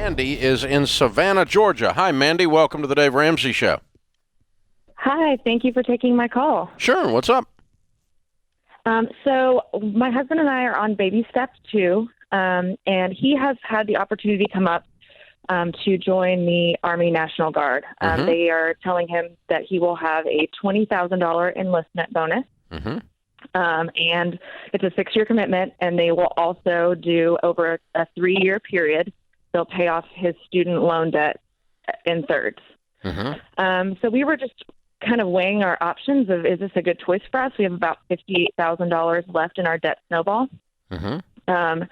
Mandy is in Savannah, Georgia. Hi, Mandy. Welcome to the Dave Ramsey Show. Hi, thank you for taking my call. Sure. What's up? So my husband and I are on baby step 2, and he has had the opportunity come up to join the Army National Guard. They are telling him that he will have a $20,000 enlistment bonus, and it's a 6-year commitment, and they will also do over a 3-year period. They'll pay off his student loan debt in thirds. So we were just kind of weighing our options of, is this a good choice for us? We have about $58,000 left in our debt snowball. And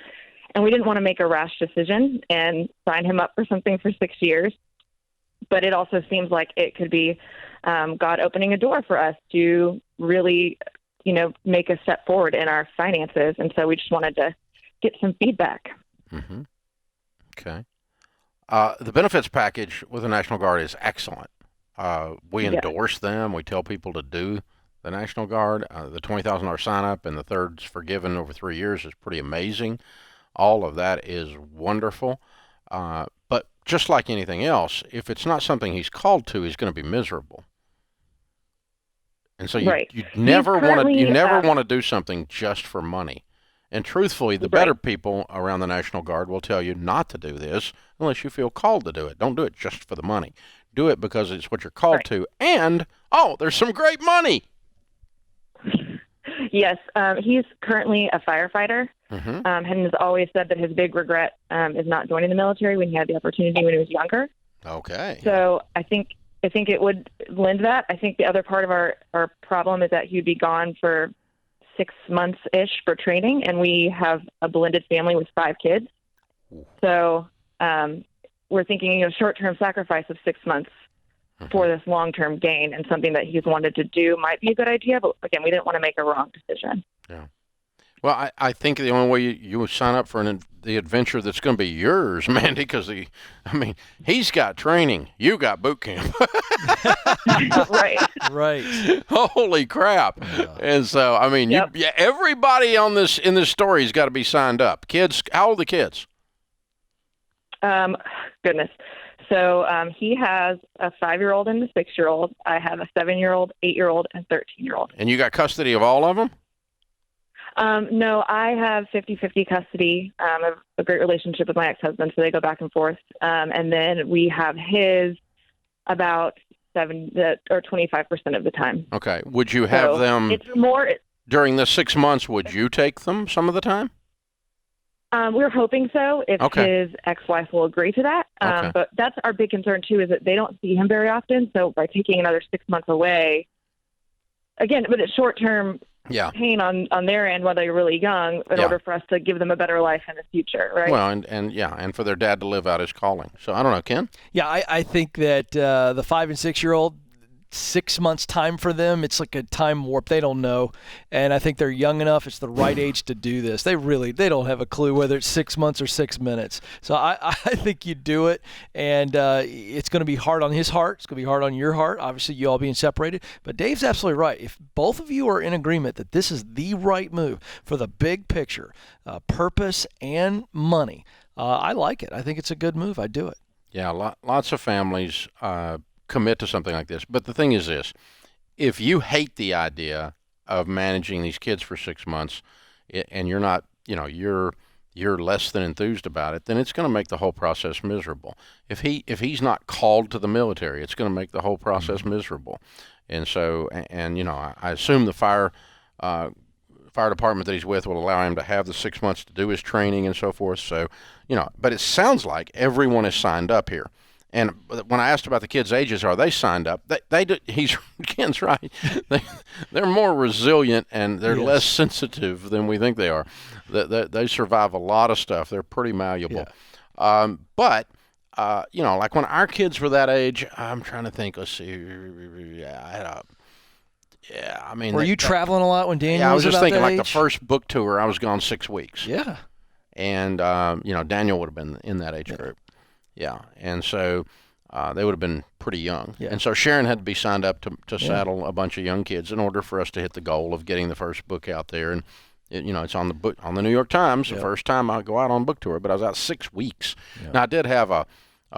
we didn't want to make a rash decision and sign him up for something for 6 years. But it also seems like it could be God opening a door for us to really, make a step forward in our finances. And so we just wanted to get some feedback. Okay. The benefits package with the National Guard is excellent. We endorse them. We tell people to do the National Guard. The $20,000 sign-up and the thirds forgiven over 3 years is pretty amazing. All of that is wonderful. But just like anything else, if it's not something he's called to, he's going to be miserable. And so you never want to do something just for money. And truthfully, the better people around the National Guard will tell you not to do this unless you feel called to do it. Don't do it just for the money. Do it because it's what you're called to. And, there's some great money. Yes, he's currently a firefighter, and has always said that his big regret is not joining the military when he had the opportunity when he was younger. Okay. So I think it would lend that. I think the other part of our problem is that he'd be gone for 6 months-ish for training, and we have a blended family with 5 kids. So we're thinking, short-term sacrifice of 6 months for this long-term gain, and something that he's wanted to do might be a good idea. But again, we didn't want to make a wrong decision. Yeah. Well, I think the only way you sign up for the adventure that's going to be yours, Mandy, because he's got training, you got boot camp. Right. Holy crap! Yeah. And so, everybody in this story has got to be signed up. Kids, how old are the kids? Goodness. So he has a 5-year-old and a 6-year-old. I have a 7-year-old, 8-year-old, and 13-year-old. And you got custody of all of them? No, I have 50-50 custody. I have a great relationship with my ex-husband, so they go back and forth. And then we have his about 7 or 25% of the time. Okay. Would you have them? It's more during the 6 months. Would you take them some of the time? We're hoping so, if his ex-wife will agree to that. But that's our big concern, too, is that they don't see him very often. So by taking another 6 months away, again, but it's short-term pain on their end while they're really young in order for us to give them a better life in the future, right? Well, and for their dad to live out his calling. So I don't know, Ken? Yeah, I think that the 5 and 6-year-old, 6 months time for them, it's like a time warp. They don't know, and I think they're young enough. It's the right age to do this. They don't have a clue whether it's 6 months or 6 minutes. So I think you do it, and it's going to be hard on his heart. It's going to be hard on your heart. Obviously, you all being separated. But Dave's absolutely right. If both of you are in agreement that this is the right move for the big picture, purpose and money, I like it. I think it's a good move. I'd do it. Yeah, lots of families commit to something like this. But the thing is this, if you hate the idea of managing these kids for 6 months and you're not, you're less than enthused about it, then it's going to make the whole process miserable. If he's not called to the military, it's going to make the whole process miserable. And so, I assume the fire department that he's with will allow him to have the 6 months to do his training and so forth. So, but it sounds like everyone is signed up here. And when I asked about the kids' ages, are they signed up? Ken's right. They're more resilient and they're less sensitive than we think they are. They survive a lot of stuff. They're pretty malleable. Yeah. But like when our kids were that age, I'm trying to think. Let's see. Were you traveling a lot when Daniel was I was just thinking like age? The first book tour, I was gone 6 weeks. Yeah. And Daniel would have been in that age group. Yeah, and so they would have been pretty young. Yeah. And so Sharon had to be signed up to saddle a bunch of young kids in order for us to hit the goal of getting the first book out there. And, It's on the book on the New York Times. The Yep. first time I go out on a book tour, but I was out 6 weeks. Yeah. Now I did have a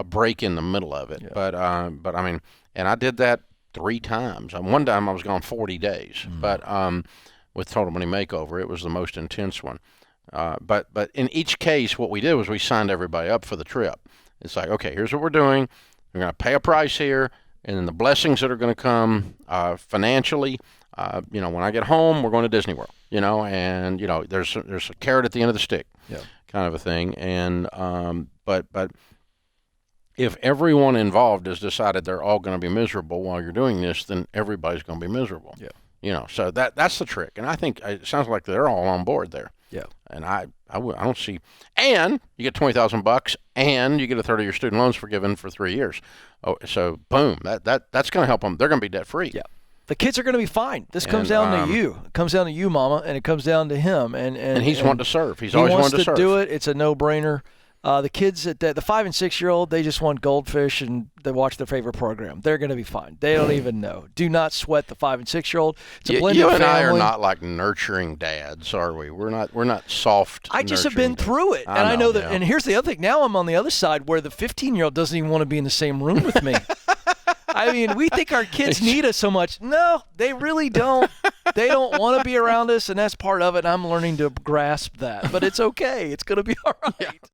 break in the middle of it, Yeah. but I mean, and I did that 3 times. One time I was gone 40 days, but with Total Money Makeover, it was the most intense one. But in each case, what we did was we signed everybody up for the trip. It's like, okay, here's what we're doing. We're going to pay a price here, and then the blessings that are going to come financially. When I get home, we're going to Disney World. And there's a carrot at the end of the stick, kind of a thing. And but if everyone involved has decided they're all going to be miserable while you're doing this, then everybody's going to be miserable. Yeah. So that's the trick. And I think it sounds like they're all on board there. Yeah. And I don't see. And you get $20,000, and you get a third of your student loans forgiven for 3 years. Oh, so boom, that's going to help them. They're going to be debt free. Yeah. The kids are going to be fine. This comes down to you. It comes down to you, Mama, and it comes down to him. And he's wanting to serve. He's always wanted to serve. He wants to do it. It's a no-brainer. The kids, the 5 and 6-year-old, they just want goldfish and they watch their favorite program. They're going to be fine. They don't even know. Do not sweat the 5 and 6-year-old. It's a blended family. You and I are family. not like nurturing dads, are we? We're not soft. I just have been dads. through it, and I know that. And here's the other thing. Now I'm on the other side where the 15-year-old doesn't even want to be in the same room with me. I mean, we think our kids need us so much. No, they really don't. They don't want to be around us, and that's part of it. And I'm learning to grasp that, but it's okay. It's going to be all right. Yeah.